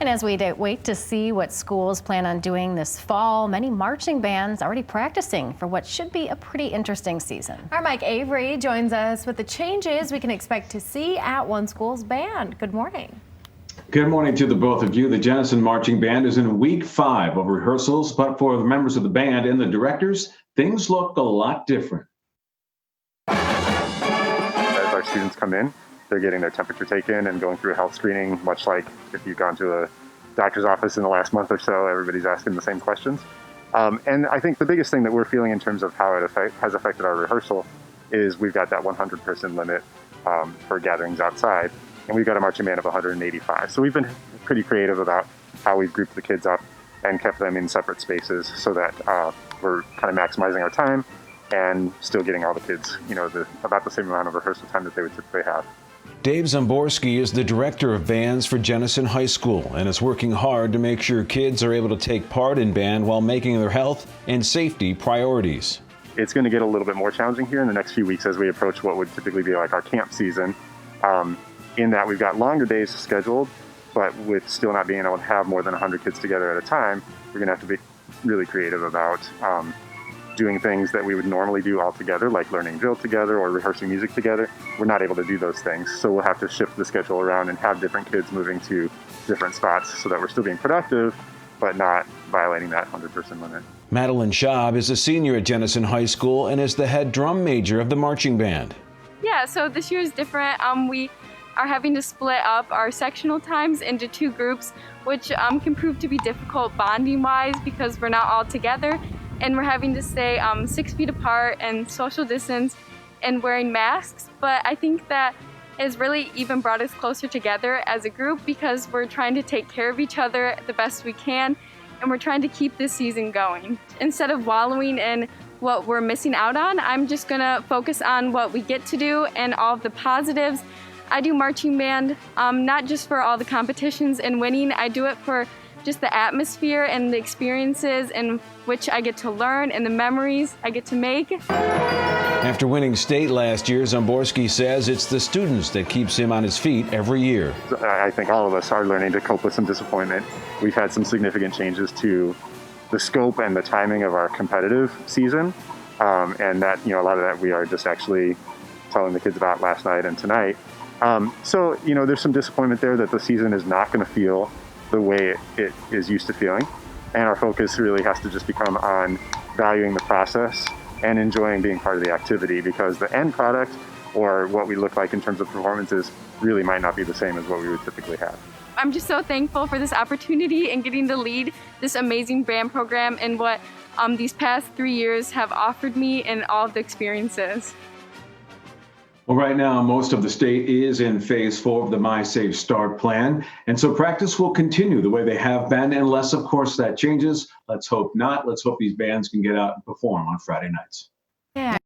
And as we wait to see what schools plan on doing this fall, many marching bands already practicing for what should be a pretty interesting season. Our Mike Avery joins us with the changes we can expect to see at one school's band. Good morning. Good morning to the both of you. The Jenison Marching Band is in week 5 of rehearsals, but for the members of the band and the directors, things look a lot different. As our students come in, they're getting their temperature taken and going through a health screening, much like if you've gone to a doctor's office in the last month or so, everybody's asking the same questions. And I think the biggest thing that we're feeling in terms of how it has affected our rehearsal is we've got that 100-person limit for gatherings outside, and we've got a marching band of 185. So we've been pretty creative about how we've grouped the kids up and kept them in separate spaces so that we're kind of maximizing our time and still getting all the kids, about the same amount of rehearsal time that they would typically have. Dave Zomborski is the director of bands for Jenison High School and is working hard to make sure kids are able to take part in band while making their health and safety priorities. It's going to get a little bit more challenging here in the next few weeks as we approach what would typically be like our camp season, in that we've got longer days scheduled, but with still not being able to have more than 100 kids together at a time, we're going to have to be really creative about doing things that we would normally do all together, like learning drill together or rehearsing music together. We're not able to do those things, so we'll have to shift the schedule around and have different kids moving to different spots so that we're still being productive, but not violating that 100-person limit. Madeline Schaub is a senior at Jenison High School and is the head drum major of the marching band. Yeah, so this year is different. We are having to split up our sectional times into 2 groups, which can prove to be difficult bonding-wise because we're not all together. And we're having to stay 6 feet apart and social distance and wearing masks. But I think that has really even brought us closer together as a group because we're trying to take care of each other the best we can, and we're trying to keep this season going. Instead of wallowing in what we're missing out on, I'm just gonna focus on what we get to do and all of the positives. I do marching band, not just for all the competitions and winning, I do it for just the atmosphere and the experiences in which I get to learn and the memories I get to make. After winning state last year, Zomborski says it's the students that keeps him on his feet every year. I think all of us are learning to cope with some disappointment. We've had some significant changes to the scope and the timing of our competitive season, and that, a lot of that we are just actually telling the kids about last night and tonight. So, there's some disappointment there that the season is not going to feel the way it is used to feeling. And our focus really has to just become on valuing the process and enjoying being part of the activity, because the end product or what we look like in terms of performances really might not be the same as what we would typically have. I'm just so thankful for this opportunity and getting to lead this amazing band program and what these past 3 years have offered me and all of the experiences. Well, right now, most of the state is in phase 4 of the My Safe Start plan. And so practice will continue the way they have been, unless, of course, that changes. Let's hope not. Let's hope these bands can get out and perform on Friday nights. Yeah.